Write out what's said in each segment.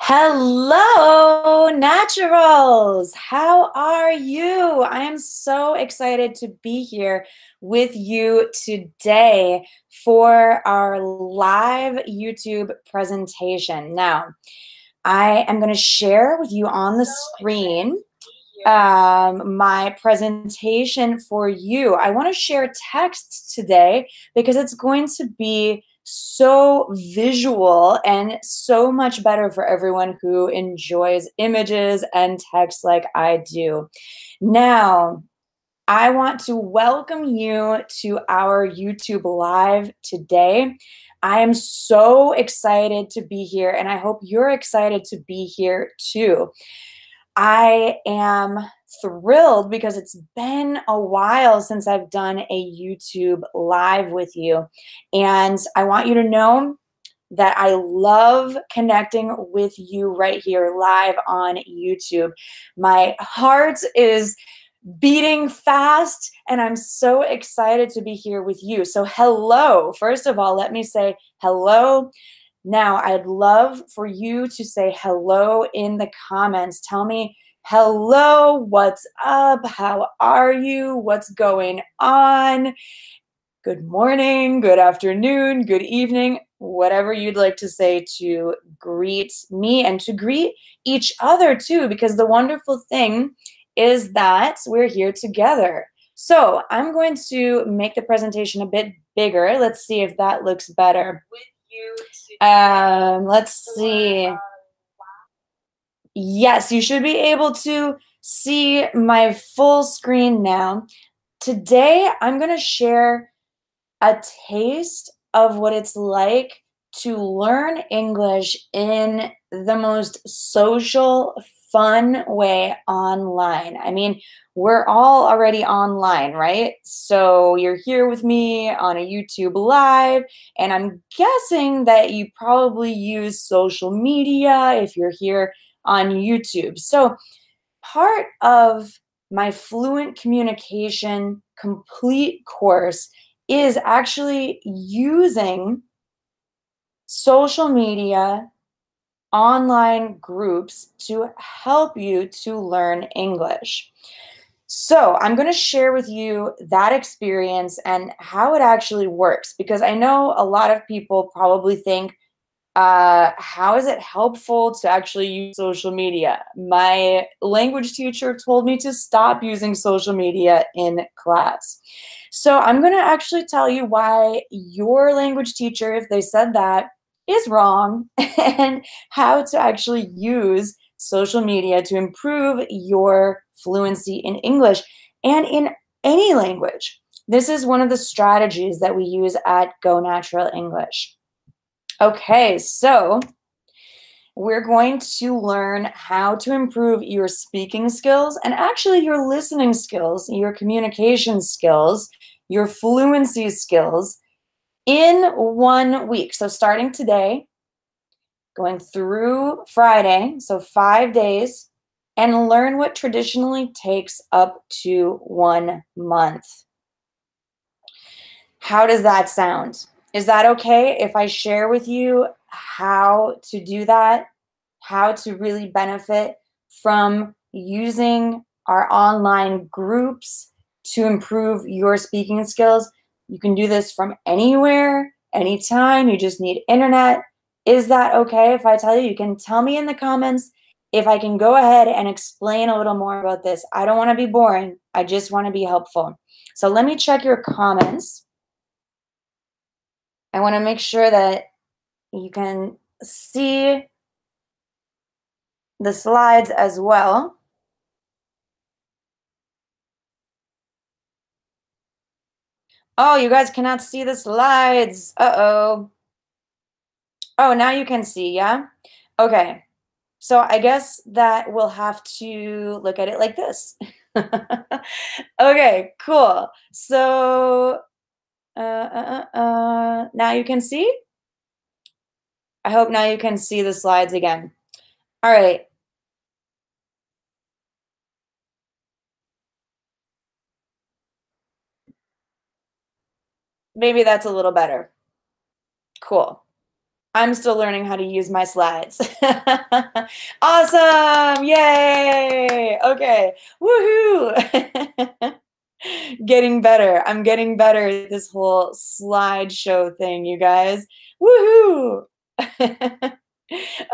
Hello, naturals. How are you? I am so excited to be here with you today for our live YouTube presentation. Now, I am going to share with you on the screen my presentation for you. I want to share text today because it's going to be so visual and so much better for everyone who enjoys images and text like I do. Now, I want to welcome you to our YouTube Live today. I am so excited to be here, and I hope you're excited to be here too. I am thrilled because it's been a while since I've done a YouTube Live with you. And I want you to know that I love connecting with you right here live on YouTube. My heart is beating fast, and I'm so excited to be here with you. So hello. First of all, let me say hello. Now, I'd love for you to say hello in the comments. Tell me, hello, what's up? How are you? What's going on? Good morning, good afternoon, good evening, whatever you'd like to say to greet me and to greet each other too, because the wonderful thing is that we're here together. So I'm going to make the presentation a bit bigger. Let's see if that looks better. Let's see. Yes, you should be able to see my full screen now. Today, I'm going to share a taste of what it's like to learn English in the most social, fun way online. I mean, we're all already online, right? So you're here with me on a YouTube Live, and I'm guessing that you probably use social media if you're here on YouTube. So part of my Fluent Communication Complete course is actually using social media, online groups to help you to learn English. So I'm going to share with you that experience and how it actually works, because I know a lot of people probably think, how is it helpful to actually use social media? My language teacher told me to stop using social media in class. So I'm going to actually tell you why your language teacher, if they said that, is wrong, and how to actually use social media to improve your fluency in English and in any language. This is one of the strategies that we use at Go Natural English. Okay, so we're going to learn how to improve your speaking skills and actually your listening skills, your communication skills, your fluency skills in 1 week. So starting today, going through Friday, so 5 days, and learn what traditionally takes up to 1 month. How does that sound? Is that okay if I share with you how to do that? How to really benefit from using our online groups to improve your speaking skills? You can do this from anywhere, anytime. You just need internet. Is that okay if I tell you? You can tell me in the comments if I can go ahead and explain a little more about this. I don't want to be boring. I just want to be helpful. So let me check your comments. I want to make sure that you can see the slides as well. Oh, you guys cannot see the slides. Uh-oh. Oh, now you can see, yeah? Okay. So I guess that we'll have to look at it like this. Okay, cool. So, now you can see? I hope now you can see the slides again. All right. Maybe that's a little better. Cool. I'm still learning how to use my slides. Awesome! Yay! Okay. Woohoo! Getting better. I'm getting better at this whole slideshow thing, you guys. Woohoo!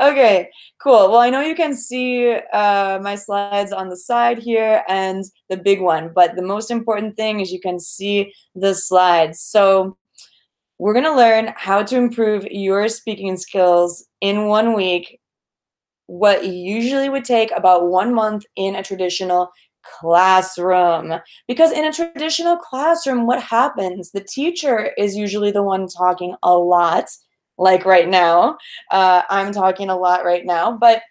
Okay, cool. Well, I know you can see my slides on the side here and the big one, but the most important thing is you can see the slides. So we're going to learn how to improve your speaking skills in 1 week, what usually would take about 1 month in a traditional classroom. Because in a traditional classroom, what happens? The teacher is usually the one talking a lot, like right now. I'm talking a lot right now, but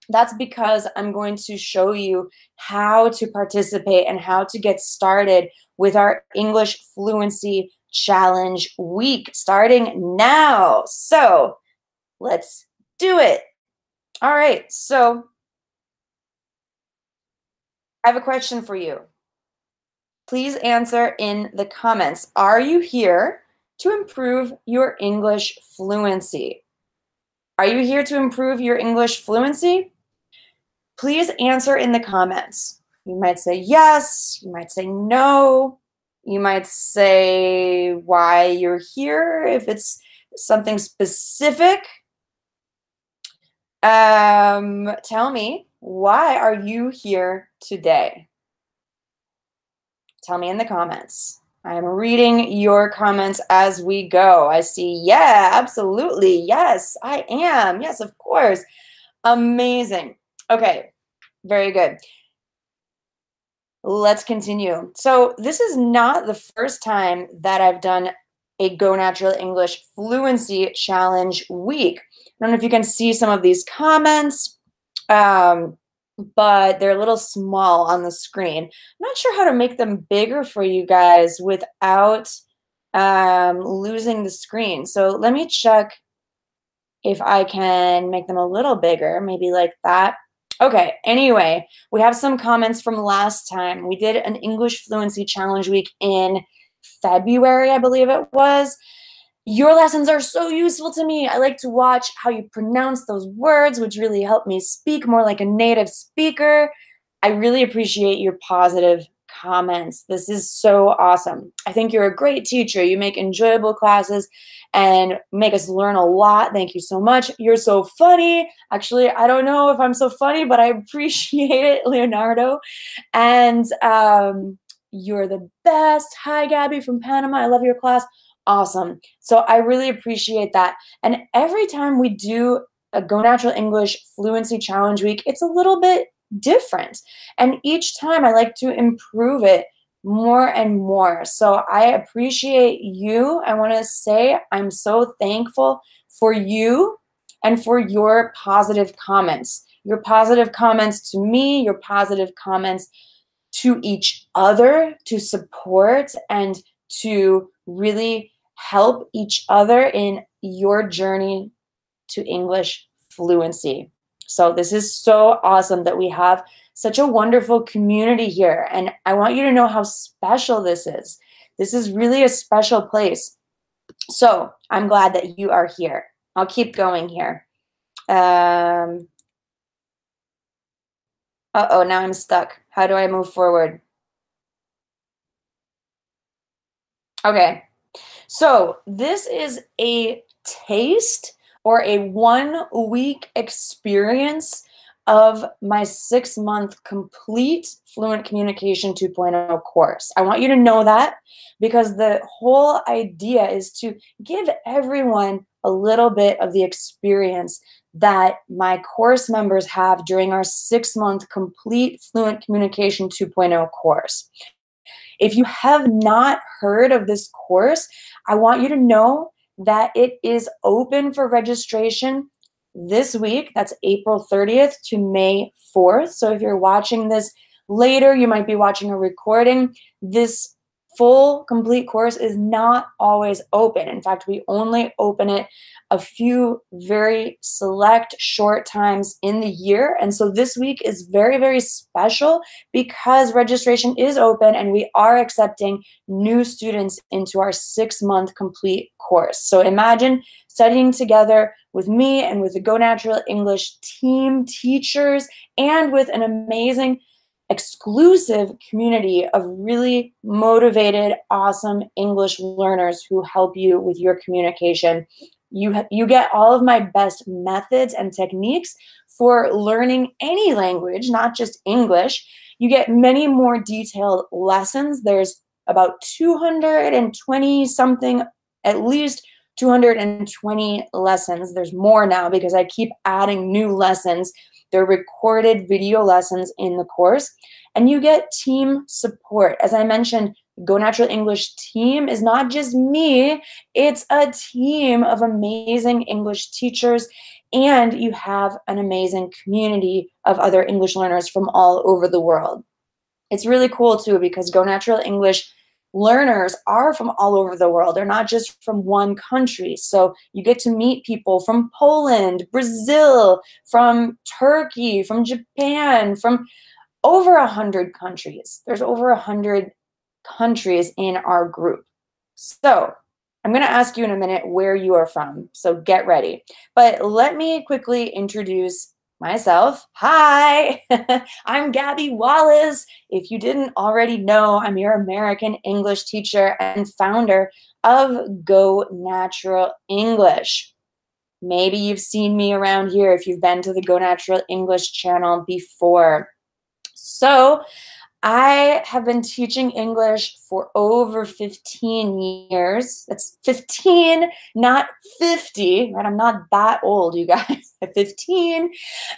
that's because I'm going to show you how to participate and how to get started with our English Fluency Challenge week starting now. So let's do it. All right, so I have a question for you. Please answer in the comments. Are you here to improve your English fluency? Are you here to improve your English fluency? Please answer in the comments. You might say yes, you might say no, you might say why you're here, if it's something specific. Tell me, why are you here today? Tell me in the comments. I'm reading your comments as we go. I see, yeah, absolutely. Yes, I am. Yes, of course. Amazing. Okay, very good. Let's continue. So this is not the first time that I've done a Go Natural English Fluency Challenge week. I don't know if you can see some of these comments, but they're a little small on the screen. I'm not sure how to make them bigger for you guys without losing the screen. So let me check if I can make them a little bigger, maybe like that. Okay, anyway, we have some comments from last time. We did an English Fluency Challenge week in February, I believe it was. Your lessons are so useful to me. I like to watch how you pronounce those words, which really help me speak more like a native speaker. I really appreciate your positive comments. This is so awesome. I think you're a great teacher. You make enjoyable classes and make us learn a lot. Thank you so much. You're so funny. Actually, I don't know if I'm so funny, but I appreciate it, Leonardo. And you're the best. Hi, Gabby from Panama. I love your class. Awesome. So I really appreciate that. And every time we do a Go Natural English Fluency Challenge week, it's a little bit different. And each time I like to improve it more and more. So I appreciate you. I want to say I'm so thankful for you and for your positive comments. Your positive comments to me, your positive comments to each other, to support and to really help each other in your journey to English fluency. So this is so awesome that we have such a wonderful community here. And I want you to know how special this is. This is really a special place. So I'm glad that you are here. I'll keep going here. Uh-oh, now I'm stuck. How do I move forward? Okay, so this is a taste or a 1 week experience of my 6-month complete Fluent Communication 2.0 course. I want you to know that because the whole idea is to give everyone a little bit of the experience that my course members have during our 6-month complete Fluent Communication 2.0 course. If you have not heard of this course, I want you to know that it is open for registration this week. That's April 30th to May 4th. So if you're watching this later, you might be watching a recording. This full complete course is not always open. In fact, we only open it a few very select short times in the year. And so this week is very, very special because registration is open and we are accepting new students into our 6-month complete course. So imagine studying together with me and with the Go Natural English team, teachers, and with an amazing exclusive community of really motivated, awesome English learners who help you with your communication. You get all of my best methods and techniques for learning any language, not just English. You get many more detailed lessons. There's about 220 something, at least 220 lessons. There's more now because I keep adding new lessons. They're recorded video lessons in the course, and you get team support. As I mentioned, Go Natural English team is not just me, it's a team of amazing English teachers, and you have an amazing community of other English learners from all over the world. It's really cool too because Go Natural English learners are from all over the world. They're not just from one country. So you get to meet people from Poland, Brazil, from Turkey, from Japan, from over 100 countries. There's over 100 countries in our group. So I'm going to ask you in a minute where you are from. So get ready. But let me quickly introduce myself. Hi, I'm Gabby Wallace. If you didn't already know, I'm your American English teacher and founder of Go Natural English. Maybe you've seen me around here if you've been to the Go Natural English channel before. So I have been teaching English for over 15 years. That's 15, not 50, right? I'm not that old, you guys. At 15.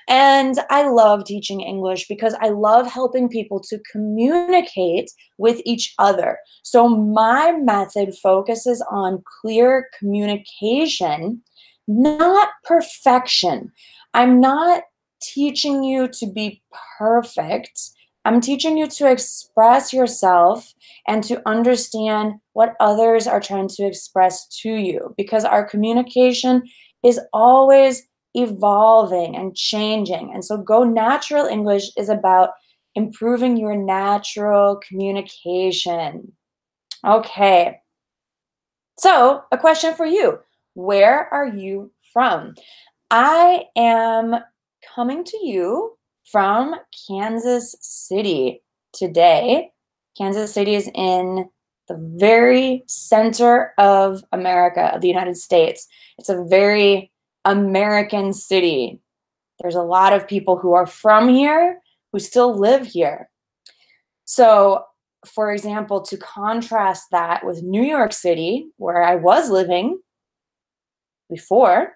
And I love teaching English because I love helping people to communicate with each other. So my method focuses on clear communication, not perfection. I'm not teaching you to be perfect. I'm teaching you to express yourself and to understand what others are trying to express to you, because our communication is always evolving and changing. And so Go Natural English is about improving your natural communication. Okay. So a question for you. Where are you from? I am coming to you from Kansas City today. Kansas City is in the very center of America, of the United States. It's a very American city. There's a lot of people who are from here who still live here. So, for example, to contrast that with New York City, where I was living before,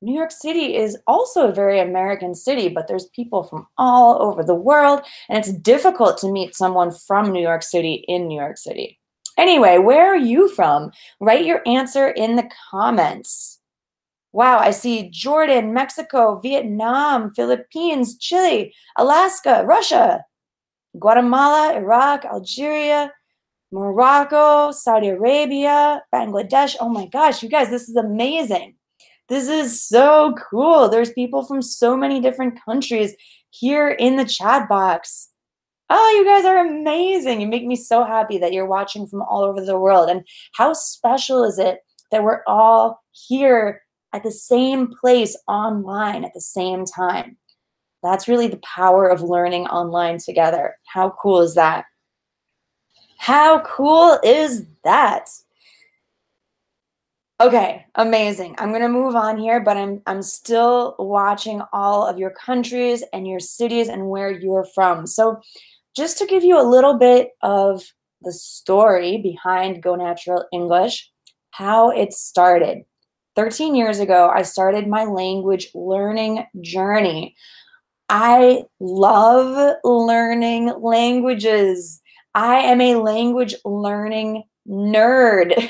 New York City is also a very American city, but there's people from all over the world, and it's difficult to meet someone from New York City in New York City. Anyway, where are you from? Write your answer in the comments. Wow, I see Jordan, Mexico, Vietnam, Philippines, Chile, Alaska, Russia, Guatemala, Iraq, Algeria, Morocco, Saudi Arabia, Bangladesh. Oh my gosh, you guys, this is amazing. This is so cool. There's people from so many different countries here in the chat box. Oh, you guys are amazing. You make me so happy that you're watching from all over the world. And how special is it that we're all here at the same place online at the same time? That's really the power of learning online together. How cool is that? How cool is that? Okay, amazing. I'm going to move on here, but I'm still watching all of your countries and your cities and where you're from. So just to give you a little bit of the story behind Go Natural English, how it started. 13 years ago, I started my language learning journey. I love learning languages. I am a language learning nerd.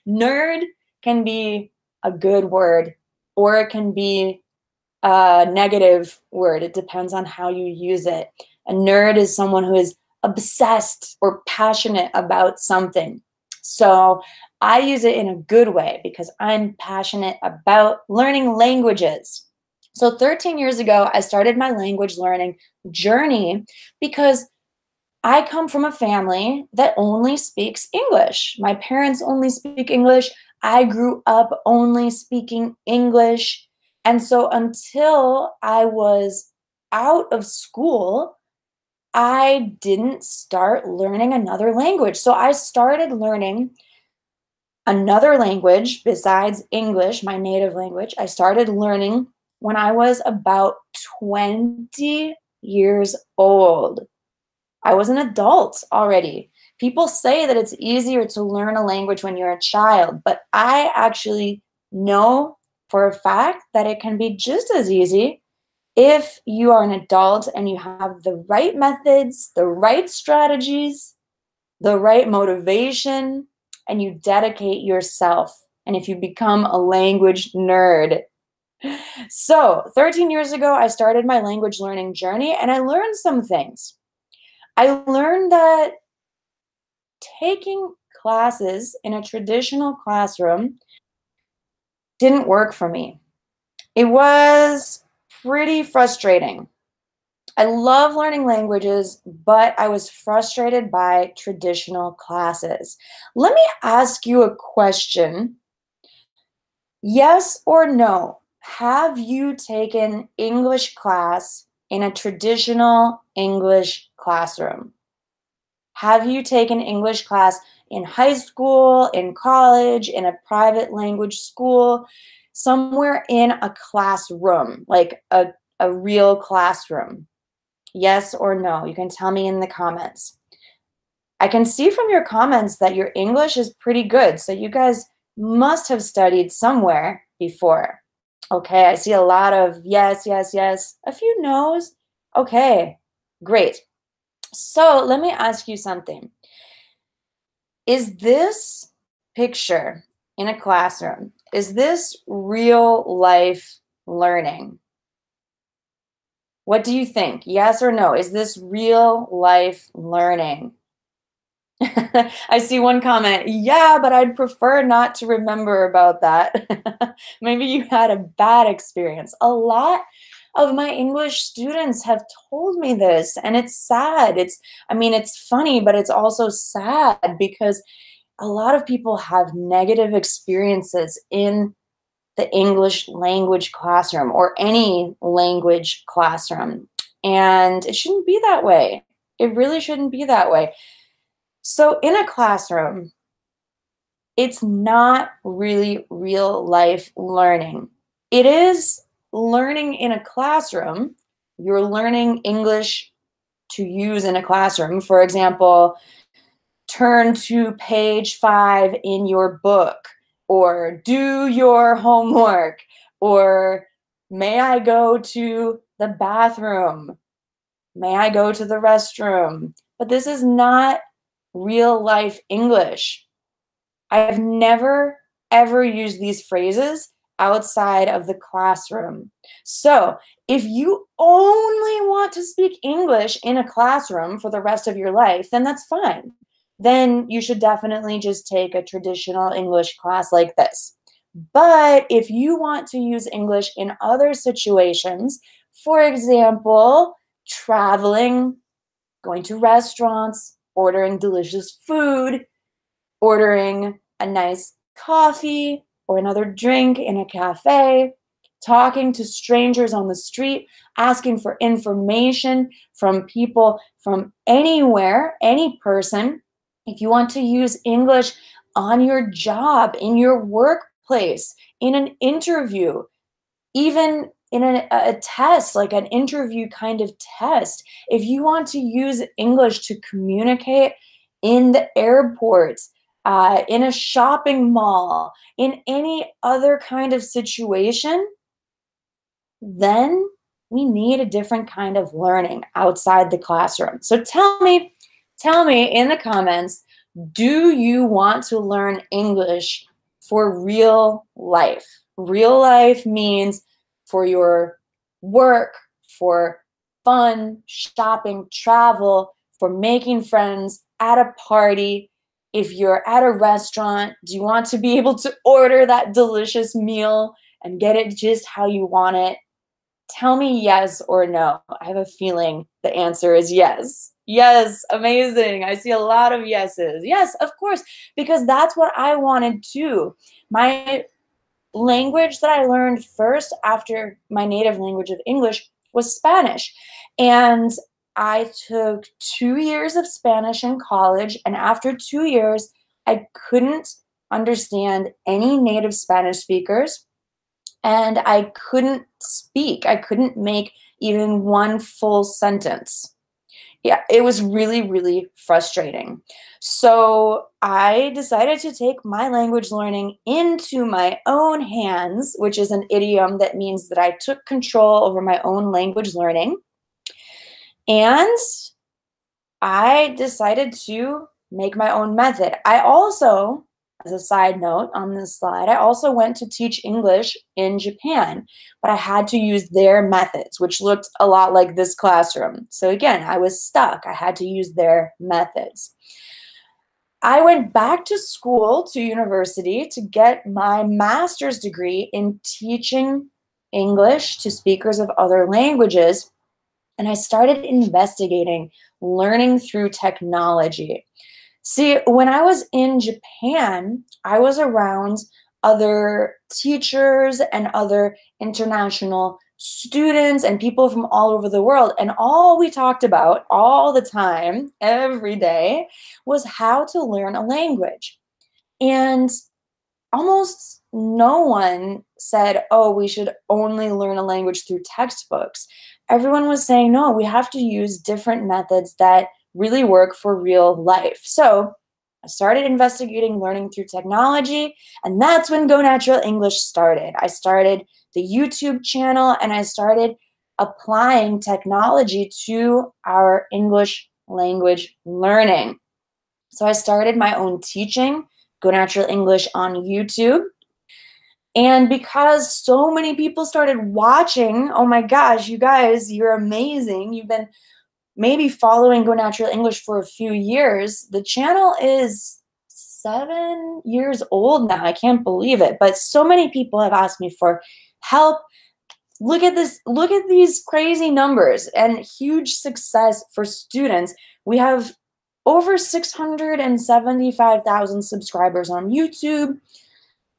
Nerd can be a good word, or it can be a negative word. It depends on how you use it. A nerd is someone who is obsessed or passionate about something. So I use it in a good way because I'm passionate about learning languages. So 13 years ago, I started my language learning journey because I come from a family that only speaks English. My parents only speak English. I grew up only speaking English. And so until I was out of school, I didn't start learning another language. So I started learning another language besides English, my native language. I started learning when I was about 20 years old. I was an adult already. People say that it's easier to learn a language when you're a child, but I actually know for a fact that it can be just as easy if you are an adult and you have the right methods, the right strategies, the right motivation, and you dedicate yourself. And if you become a language nerd. So 13 years ago, I started my language learning journey and I learned some things. I learned that taking classes in a traditional classroom didn't work for me. It was pretty frustrating. I love learning languages, but I was frustrated by traditional classes. Let me ask you a question. Yes or no? Have you taken English class in a traditional English classroom? Have you taken English class in high school, in college, in a private language school, somewhere in a classroom, like a real classroom? Yes or no? You can tell me in the comments. I can see from your comments that your English is pretty good, so you guys must have studied somewhere before. Okay, I see a lot of yes, yes, yes, a few no's. Okay, great. So let me ask you something. Is this picture in a classroom, is this real life learning? What do you think? Yes or no? Is this real life learning? I see one comment. Yeah, but I'd prefer not to remember about that. Maybe you had a bad experience. A lot of my English students have told me this, and it's sad. I mean, it's funny, but it's also sad because a lot of people have negative experiences in the English language classroom or any language classroom. And it shouldn't be that way. It really shouldn't be that way. So in a classroom, it's not really real life learning. It is learning in a classroom. You're learning English to use in a classroom. For example, turn to page 5 in your book, or do your homework, or may I go to the bathroom? May I go to the restroom? But this is not real life English. I've never, ever used these phrases outside of the classroom. So if you only want to speak English in a classroom for the rest of your life, then that's fine. Then you should definitely just take a traditional English class like this. But if you want to use English in other situations, for example, traveling, going to restaurants, ordering delicious food, ordering a nice coffee or another drink in a cafe, talking to strangers on the street, asking for information from people from anywhere, any person. If you want to use English on your job, in your workplace, in an interview, even in a test, like an interview kind of test, if you want to use English to communicate in the airport, in a shopping mall, in any other kind of situation, then we need a different kind of learning outside the classroom. So tell me in the comments, do you want to learn English for real life? Real life means for your work, for fun, shopping, travel, for making friends at a party. If you're at a restaurant, do you want to be able to order that delicious meal and get it just how you want it? Tell me yes or no. I have a feeling the answer is yes. Yes, amazing. I see a lot of yeses. Yes, of course, because that's what I wanted too. My language that I learned first after my native language of English was Spanish. And I took 2 years of Spanish in college. And after 2 years, I couldn't understand any native Spanish speakers. And I couldn't speak. I couldn't make even one full sentence. Yeah, it was really, really frustrating. So I decided to take my language learning into my own hands, which is an idiom that means that I took control over my own language learning. And I decided to make my own method. I also, as a side note on this slide, I also went to teach English in Japan, but I had to use their methods, which looked a lot like this classroom. So again, I was stuck. I had to use their methods. I went back to school, to university, to get my master's degree in teaching English to speakers of other languages. And I started investigating learning through technology. See, when I was in Japan, I was around other teachers and other international students and people from all over the world. And all we talked about all the time, every day, was how to learn a language. And almost no one said, oh, we should only learn a language through textbooks. Everyone was saying, no, we have to use different methods that really work for real life. So I started investigating learning through technology, and that's when Go Natural English started. I started the YouTube channel, and I started applying technology to our English language learning. So I started my own teaching, Go Natural English on YouTube. And because so many people started watching, oh my gosh, you guys, you're amazing. You've been maybe following Go Natural English for a few years. The channel is 7 years old now. I can't believe it. But so many people have asked me for help. Look at this. Look at these crazy numbers and huge success for students. We have over 675,000 subscribers on YouTube,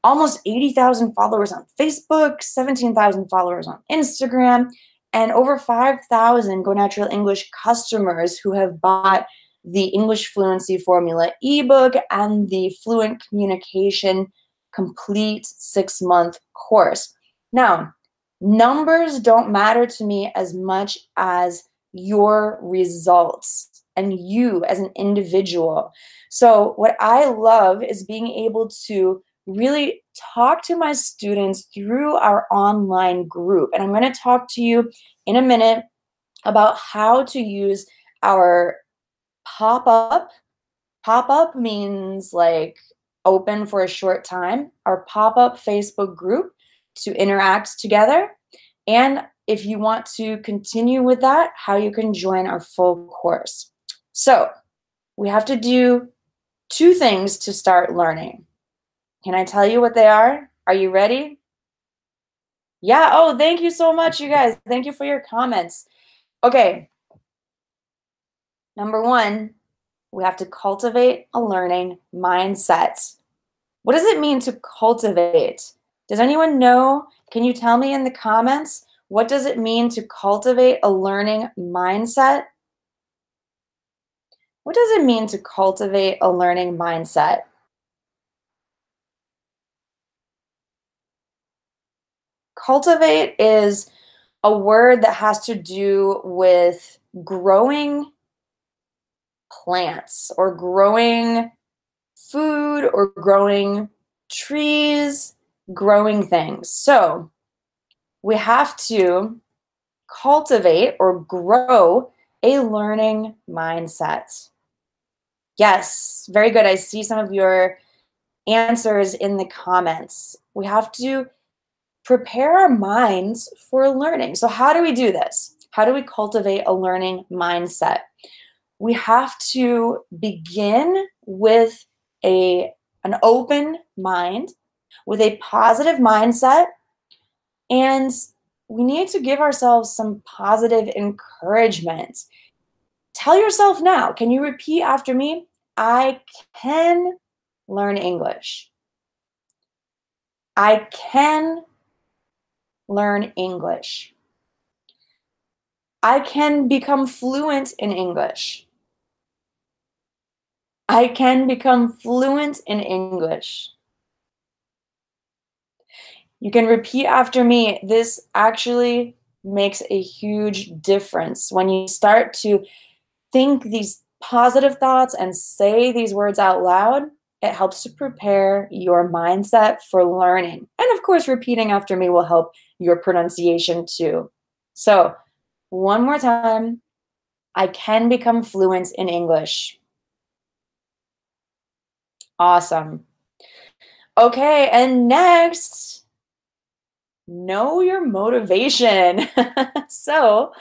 almost 80,000 followers on Facebook, 17,000 followers on Instagram, and over 5,000 Go Natural English customers who have bought the English Fluency Formula ebook and the Fluent Communication Complete 6-month course. Now, numbers don't matter to me as much as your results and you as an individual. So what I love is being able to really talk to my students through our online group. And I'm going to talk to you in a minute about how to use our pop-up. Pop-up means like open for a short time, our pop-up Facebook group to interact together. And if you want to continue with that, how you can join our full course. So we have to do 2 things to start learning. Can I tell you what they are? Are you ready? Yeah, oh, thank you so much, you guys. Thank you for your comments. Okay. Number 1, we have to cultivate a learning mindset. What does it mean to cultivate? Does anyone know? Can you tell me in the comments, what does it mean to cultivate a learning mindset? What does it mean to cultivate a learning mindset? Cultivate is a word that has to do with growing plants or growing food or growing trees, growing things. So we have to cultivate or grow a learning mindset. Yes, very good. I see some of your answers in the comments. We have to prepare our minds for learning. So how do we do this? How do we cultivate a learning mindset? We have to begin with an open mind, with a positive mindset, and we need to give ourselves some positive encouragement. Tell yourself now, can you repeat after me? I can learn English. I can learn English. I can become fluent in English. I can become fluent in English. You can repeat after me. This actually makes a huge difference when you start to think these positive thoughts and say these words out loud. It helps to prepare your mindset for learning. And of course, repeating after me will help your pronunciation too. So, one more time, I can become fluent in English. Awesome. Okay, and next, know your motivation. So,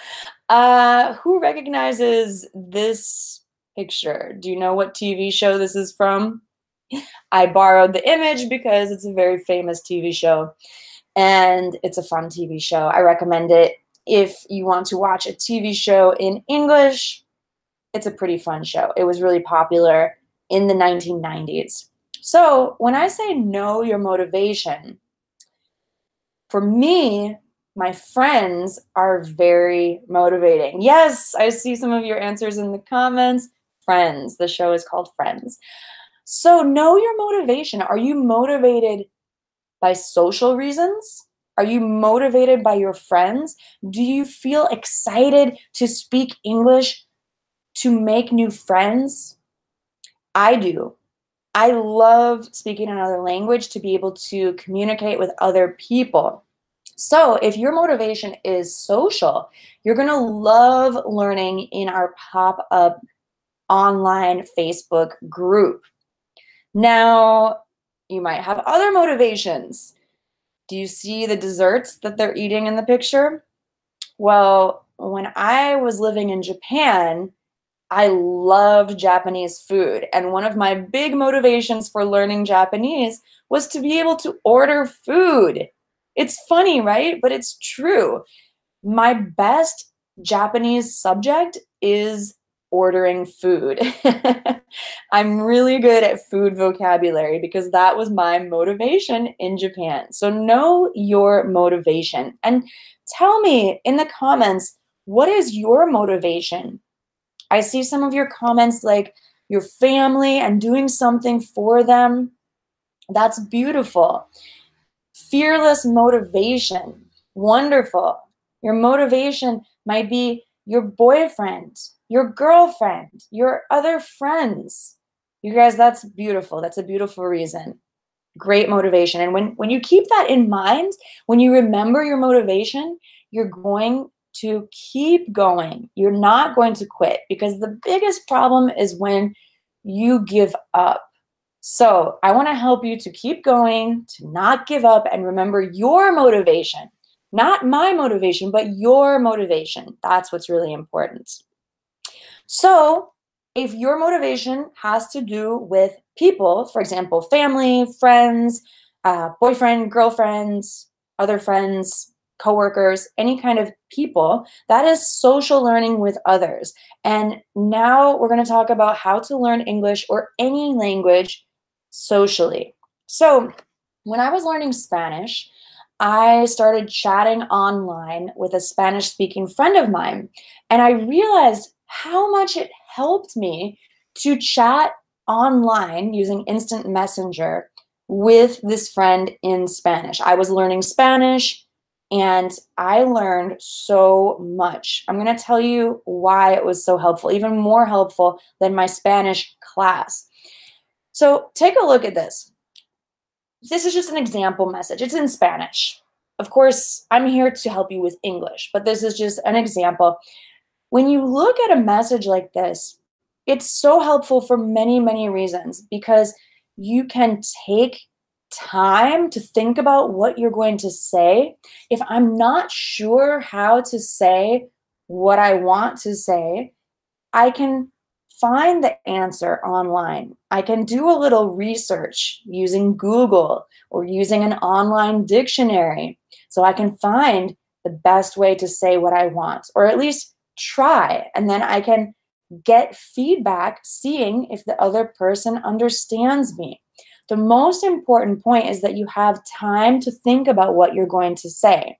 who recognizes this picture? Do you know what TV show this is from? I borrowed the image because it's a very famous TV show and it's a fun TV show. I recommend it if you want to watch a TV show in English. It's a pretty fun show. It was really popular in the 1990s. So when I say know your motivation, for me, my friends are very motivating. Yes, I see some of your answers in the comments. Friends. The show is called Friends. So know your motivation. Are you motivated by social reasons? Are you motivated by your friends? Do you feel excited to speak English, to make new friends? I do. I love speaking another language to be able to communicate with other people. So if your motivation is social, you're going to love learning in our pop-up online Facebook group. Now, you might have other motivations. Do you see the desserts that they're eating in the picture? Well, when I was living in Japan, I loved Japanese food. And one of my big motivations for learning Japanese was to be able to order food. It's funny, right? But it's true. My best Japanese subject is ordering food. I'm really good at food vocabulary because that was my motivation in Japan. So know your motivation and tell me in the comments, what is your motivation? I see some of your comments like your family and doing something for them. That's beautiful. Fearless motivation. Wonderful. Your motivation might be your boyfriend, your girlfriend, your other friends. You guys, that's beautiful. That's a beautiful reason. Great motivation. And when you keep that in mind, when you remember your motivation, you're going to keep going. You're not going to quit because the biggest problem is when you give up. So I want to help you to keep going, to not give up, and remember your motivation. Not my motivation, but your motivation. That's what's really important. So if your motivation has to do with people, for example, family, friends, boyfriend, girlfriends, other friends, coworkers, any kind of people, that is social learning with others. And now we're going to talk about how to learn English or any language socially. So when I was learning Spanish, I started chatting online with a Spanish-speaking friend of mine, and I realized how much it helped me to chat online using instant messenger with this friend in Spanish. I was learning Spanish and I learned so much. I'm going to tell you why it was so helpful, even more helpful than my Spanish class. So take a look at this. This is just an example message. It's in Spanish. Of course, I'm here to help you with English, but this is just an example. When you look at a message like this, it's so helpful for many, many reasons because you can take time to think about what you're going to say. If I'm not sure how to say what I want to say, I can find the answer online. I can do a little research using Google or using an online dictionary. So I can find the best way to say what I want, or at least try. And then I can get feedback, seeing if the other person understands me. The most important point is that you have time to think about what you're going to say.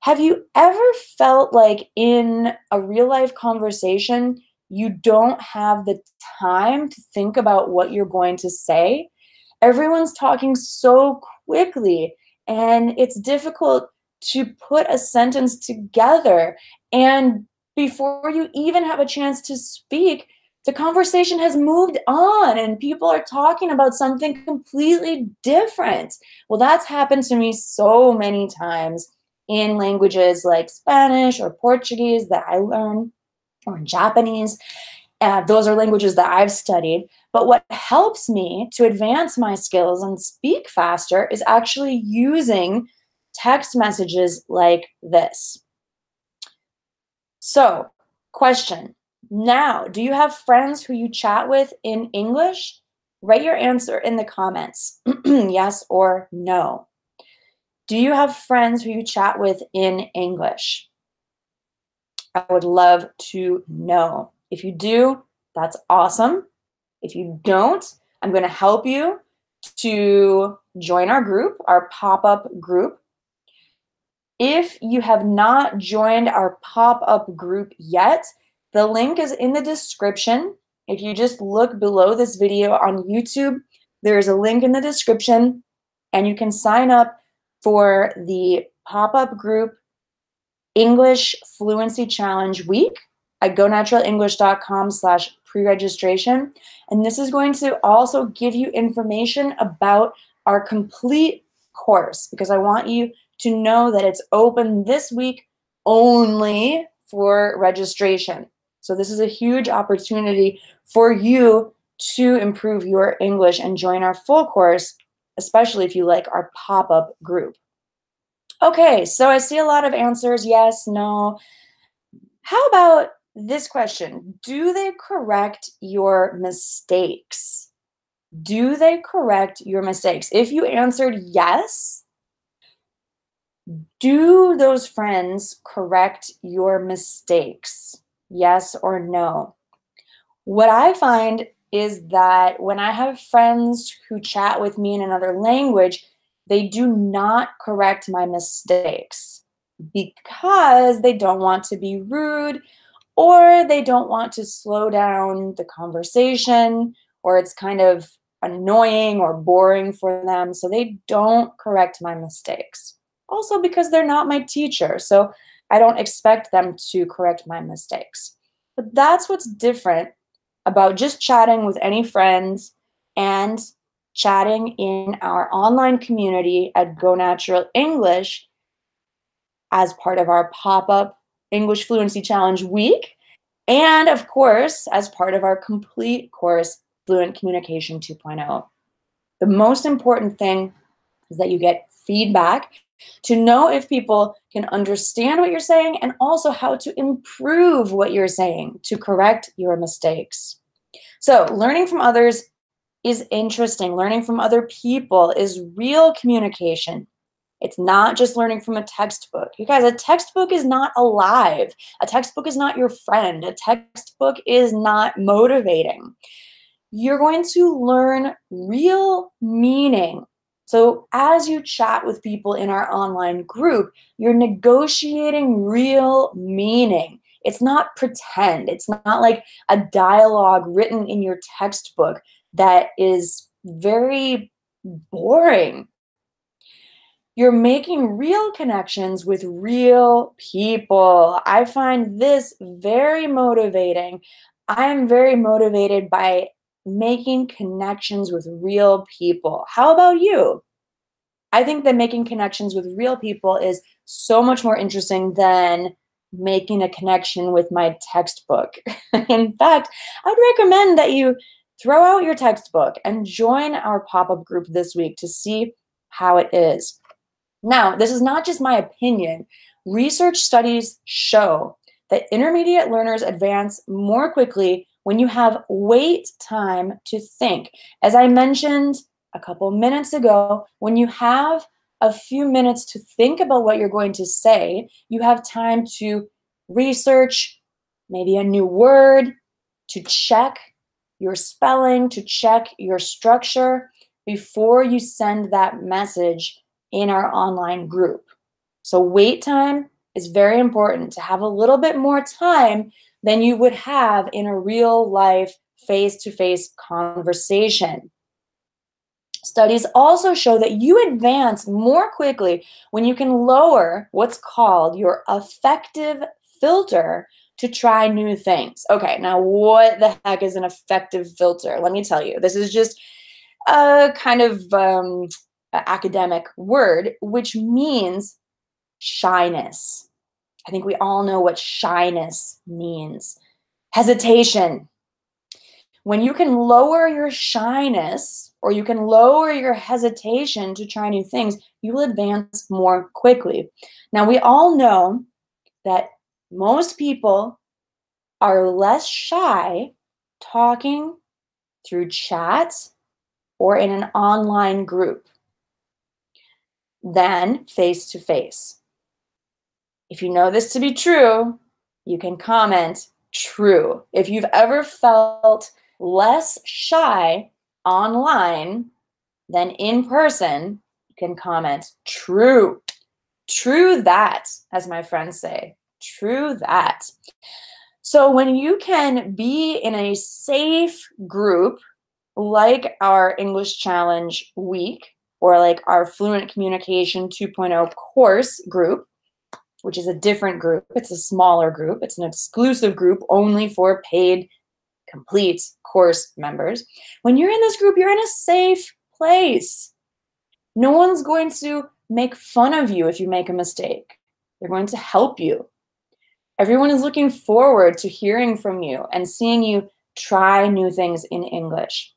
Have you ever felt like in a real life conversation, you don't have the time to think about what you're going to say? Everyone's talking so quickly, and it's difficult to put a sentence together. And before you even have a chance to speak, the conversation has moved on and people are talking about something completely different. Well, that's happened to me so many times in languages like Spanish or Portuguese that I learned, or Japanese. Those are languages that I've studied. But what helps me to advance my skills and speak faster is actually using text messages like this. So, question. Now, do you have friends who you chat with in English? Write your answer in the comments, yes or no. Do you have friends who you chat with in English? I would love to know. If you do, that's awesome. If you don't, I'm going to help you to join our group, our pop-up group. If you have not joined our pop-up group yet, the link is in the description. If you just look below this video on YouTube, there is a link in the description, and you can sign up for the pop-up group English Fluency Challenge Week at gonaturaleNglish.com/pre-registration. And this is going to also give you information about our complete course, because I want you to know that it's open this week only for registration. So this is a huge opportunity for you to improve your English and join our full course, especially if you like our pop-up group. Okay, so I see a lot of answers, yes, no. How about this question? Do they correct your mistakes? Do they correct your mistakes? If you answered yes, do those friends correct your mistakes? Yes or no? What I find is that when I have friends who chat with me in another language, they do not correct my mistakes because they don't want to be rude, or they don't want to slow down the conversation, or it's kind of annoying or boring for them, so they don't correct my mistakes. Also because they're not my teacher, so I don't expect them to correct my mistakes. But that's what's different about just chatting with any friends and chatting in our online community at Go Natural English as part of our pop-up English Fluency Challenge Week, and of course, as part of our complete course, Fluent Communication 2.0. The most important thing is that you get feedback to know if people can understand what you're saying, and also how to improve what you're saying to correct your mistakes. So learning from others is interesting. Learning from other people is real communication. It's not just learning from a textbook. You guys, a textbook is not alive. A textbook is not your friend. A textbook is not motivating. You're going to learn real meaning. So as you chat with people in our online group, you're negotiating real meaning. It's not pretend. It's not like a dialogue written in your textbook that is very boring. You're making real connections with real people. I find this very motivating. I am very motivated by making connections with real people. How about you? I think that making connections with real people is so much more interesting than making a connection with my textbook. In fact, I'd recommend that you throw out your textbook and join our pop-up group this week to see how it is. Now, this is not just my opinion. Research studies show that intermediate learners advance more quickly when you have wait time to think. As I mentioned a couple minutes ago, when you have a few minutes to think about what you're going to say, you have time to research maybe a new word, to check your spelling, to check your structure before you send that message in our online group. So wait time is very important, to have a little bit more time than you would have in a real life face-to-face conversation. Studies also show that you advance more quickly when you can lower what's called your affective filter to try new things. Okay, now what the heck is an affective filter? Let me tell you. This is just a kind of academic word, which means shyness. I think we all know what shyness means. Hesitation. When you can lower your shyness or you can lower your hesitation to try new things, you will advance more quickly. Now, we all know that most people are less shy talking through chat or in an online group than face-to-face. If you know this to be true, you can comment true. If you've ever felt less shy online than in person, you can comment true. True that, as my friends say. True that. So when you can be in a safe group like our English Challenge week or like our Fluent Communication 2.0 course group, which is a different group. It's a smaller group. It's an exclusive group only for paid, complete course members. When you're in this group, you're in a safe place. No one's going to make fun of you if you make a mistake. They're going to help you. Everyone is looking forward to hearing from you and seeing you try new things in English.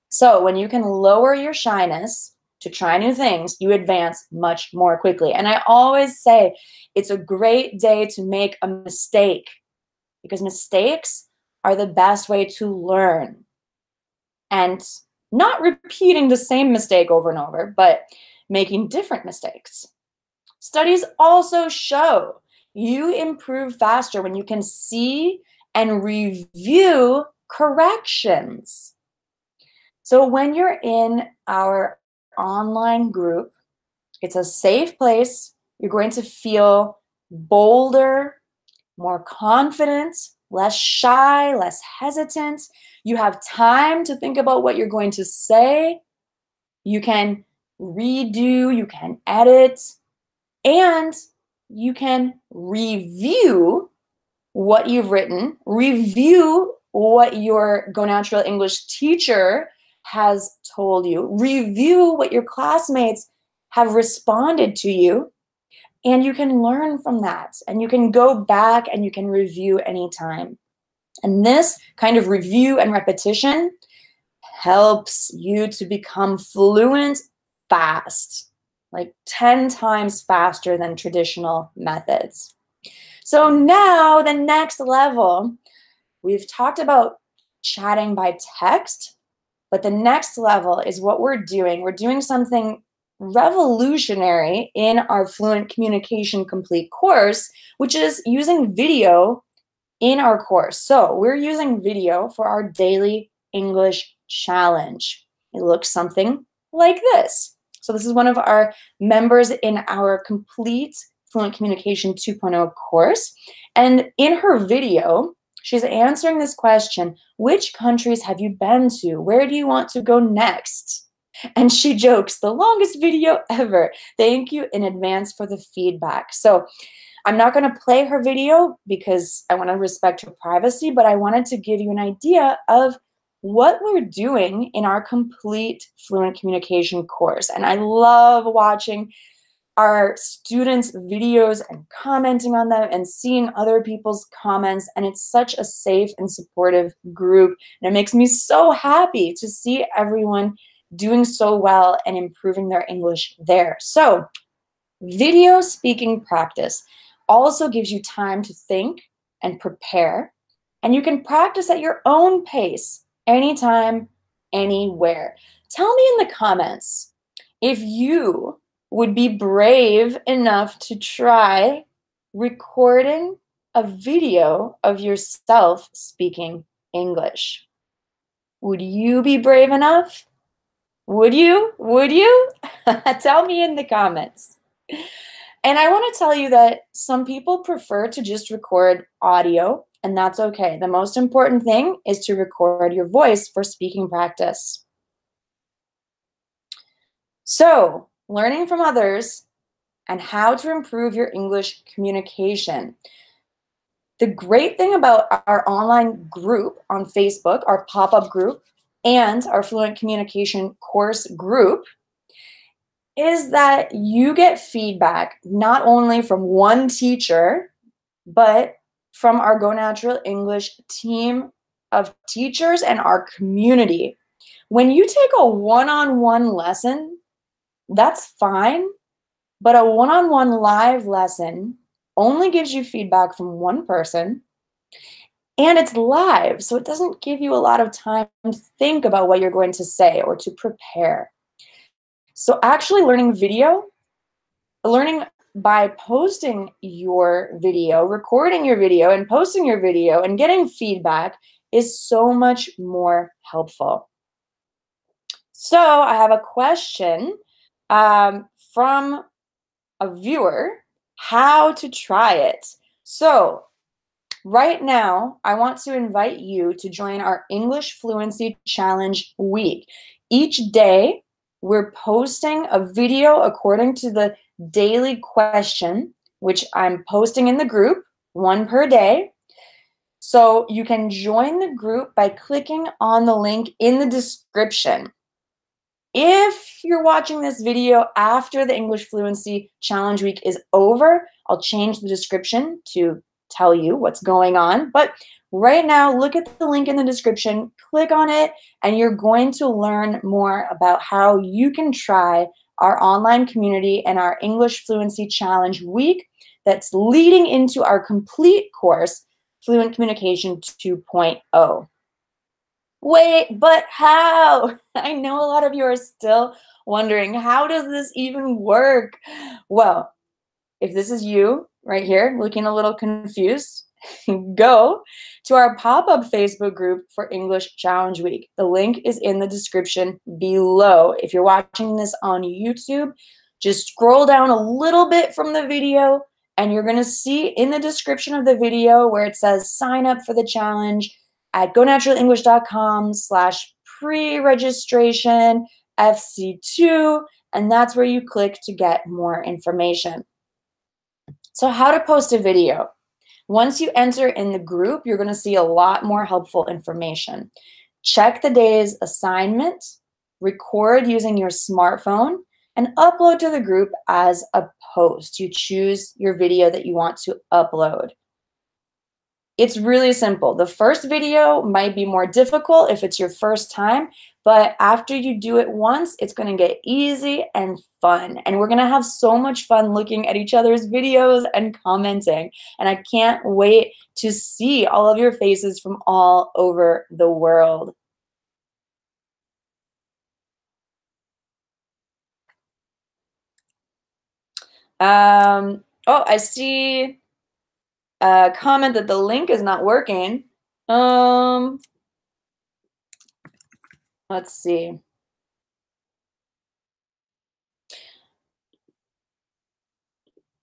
So when you can lower your shyness to try new things, you advance much more quickly. And I always say it's a great day to make a mistake because mistakes are the best way to learn. And not repeating the same mistake over and over, but making different mistakes. Studies also show you improve faster when you can see and review corrections. So when you're in our online group, it's a safe place. You're going to feel bolder, more confident, less shy, less hesitant. You have time to think about what you're going to say. You can redo, you can edit, and you can review what you've written, review what your Go Natural English teacher has told you, review what your classmates have responded to you, and you can learn from that. And you can go back and you can review anytime. And this kind of review and repetition helps you to become fluent fast, like 10 times faster than traditional methods. So now the next level, we've talked about chatting by text, but the next level is what we're doing. We're doing something revolutionary in our Fluent Communication Complete course, which is using video in our course. So we're using video for our daily English challenge. It looks something like this. So this is one of our members in our complete Fluent Communication 2.0 course. And in her video, she's answering this question: which countries have you been to? Where do you want to go next? And she jokes, the longest video ever. Thank you in advance for the feedback. So I'm not going to play her video because I want to respect her privacy, but I wanted to give you an idea of what we're doing in our complete Fluent Communication course. And I love watching our students' videos and commenting on them and seeing other people's comments. And it's such a safe and supportive group. And it makes me so happy to see everyone doing so well and improving their English there. So video speaking practice also gives you time to think and prepare. And you can practice at your own pace, anytime, anywhere. Tell me in the comments if you would be brave enough to try recording a video of yourself speaking English. Would you be brave enough? Would you? Would you? Tell me in the comments. And I want to tell you that some people prefer to just record audio, and that's okay. The most important thing is to record your voice for speaking practice. So, learning from others and how to improve your English communication. The great thing about our online group on Facebook, our pop-up group, and our Fluent Communication course group is that you get feedback not only from one teacher, but from our Go Natural English team of teachers and our community. When you take a one-on-one lesson, that's fine, but a one-on-one live lesson only gives you feedback from one person, and it's live, so it doesn't give you a lot of time to think about what you're going to say or to prepare. So actually learning by posting your video, recording your video, and posting your video and getting feedback is so much more helpful. So I have a question from a viewer, how to try it. So right now, I want to invite you to join our English Fluency Challenge week. Each day, we're posting a video according to the daily question, which I'm posting in the group, one per day. So you can join the group by clicking on the link in the description. If you're watching this video after the English Fluency Challenge week is over, I'll change the description to tell you what's going on. But right now, look at the link in the description, click on it, and you're going to learn more about how you can try our online community and our English Fluency Challenge week that's leading into our complete course, Fluent Communication 2.0. Wait, but how? I know a lot of you are still wondering, how does this even work? Well, if this is you right here looking a little confused, go to our pop-up Facebook group for English Challenge Week. The link is in the description below. If you're watching this on YouTube, just scroll down a little bit from the video and you're going to see in the description of the video where it says sign up for the challenge at gonaturalenglish.com/pre-registration FC2, and that's where you click to get more information. So how to post a video. Once you enter in the group, you're going to see a lot more helpful information. Check the day's assignment, record using your smartphone, and upload to the group as a post. You choose your video that you want to upload. It's really simple. The first video might be more difficult if it's your first time, but after you do it once, it's going to get easy and fun. And we're going to have so much fun looking at each other's videos and commenting. And I can't wait to see all of your faces from all over the world. Oh, I see a comment that the link is not working. Let's see.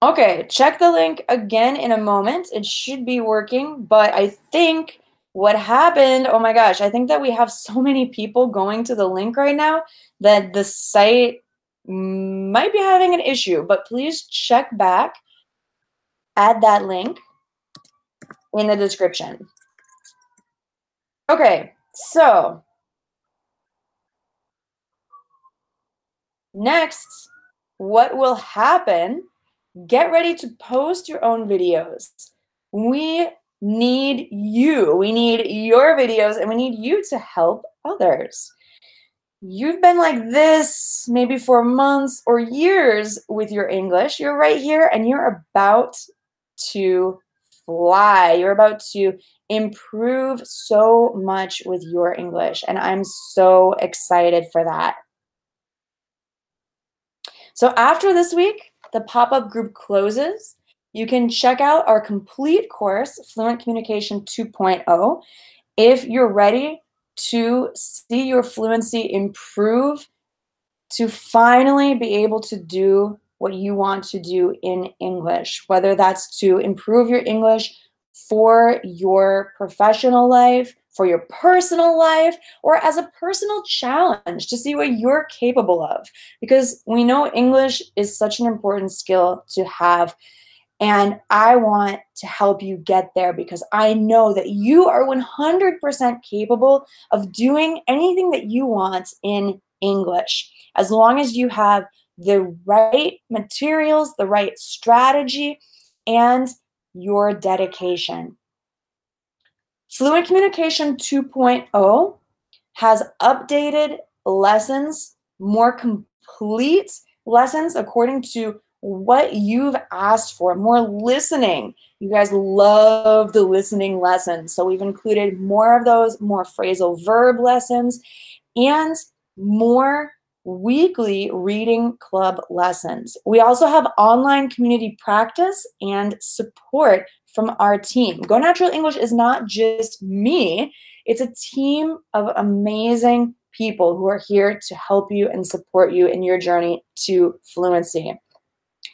Okay, check the link again in a moment. It should be working, but I think what happened, oh my gosh, I think that we have so many people going to the link right now that the site might be having an issue, but please check back, add that link in the description. Okay, so next, what will happen? Get ready to post your own videos. We need you. We need your videos, and we need you to help others. You've been like this maybe for months or years with your English. You're right here, and you're about to fly. You're about to improve so much with your English, and I'm so excited for that. So after this week, the pop-up group closes. You can check out our complete course, Fluent Communication 2.0. If you're ready to see your fluency improve, to finally be able to do what you want to do in English, whether that's to improve your English for your professional life, for your personal life, or as a personal challenge to see what you're capable of. Because we know English is such an important skill to have. And I want to help you get there because I know that you are 100% capable of doing anything that you want in English, as long as you have the right materials, the right strategy, and your dedication. Fluent Communication 2.0 has updated lessons, more complete lessons according to what you've asked for, more listening. You guys love the listening lessons. So we've included more of those, more phrasal verb lessons, and more weekly reading club lessons. We also have online community practice and support from our team. Go Natural English is not just me, it's a team of amazing people who are here to help you and support you in your journey to fluency.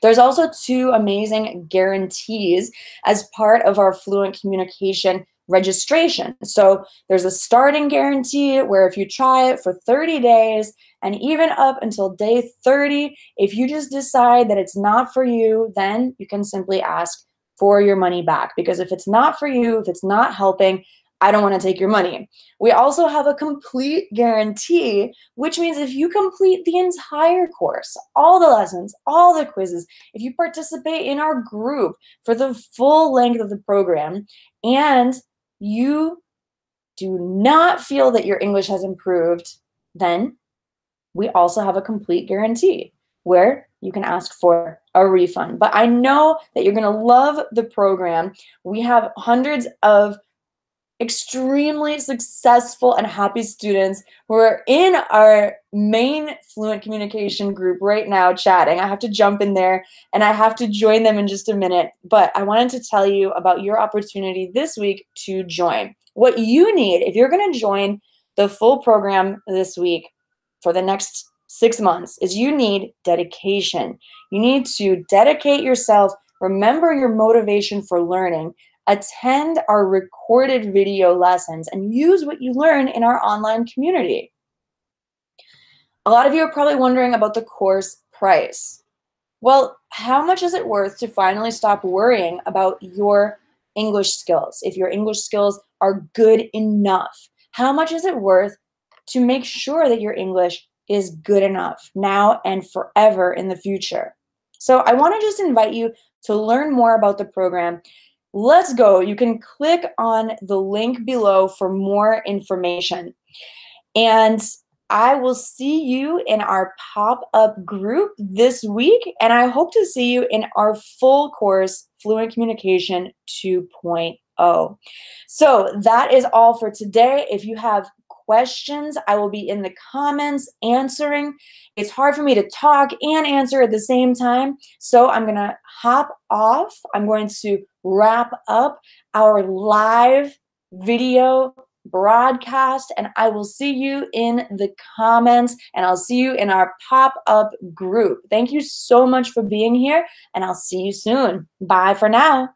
There's also 2 amazing guarantees as part of our Fluent Communication registration. So there's a starting guarantee where if you try it for 30 days and even up until day 30, if you just decide that it's not for you, then you can simply ask for your money back. Because if it's not for you, if it's not helping, I don't want to take your money. We also have a complete guarantee, which means if you complete the entire course, all the lessons, all the quizzes, if you participate in our group for the full length of the program, and you do not feel that your English has improved, then we also have a complete guarantee where you can ask for a refund. But I know that you're going to love the program. We have hundreds of extremely successful and happy students who are in our main Fluent Communication group right now chatting. I have to jump in there and I have to join them in just a minute, but I wanted to tell you about your opportunity this week to join. What you need, if you're going to join the full program this week for the next 6 months, is you need dedication. You need to dedicate yourself, remember your motivation for learning, attend our recorded video lessons, and use what you learn in our online community. A lot of you are probably wondering about the course price. Well, how much is it worth to finally stop worrying about your English skills? If your English skills are good enough, how much is it worth to make sure that your English is good enough now and forever in the future? So I want to just invite you to learn more about the program. Let's go. You can click on the link below for more information. And I will see you in our pop-up group this week, and I hope to see you in our full course, Fluent Communication 2.0. So that is all for today. If you have questions, I will be in the comments answering. It's hard for me to talk and answer at the same time, so I'm going to hop off. I'm going to wrap up our live video broadcast, and I will see you in the comments, and I'll see you in our pop-up group. Thank you so much for being here, and I'll see you soon. Bye for now.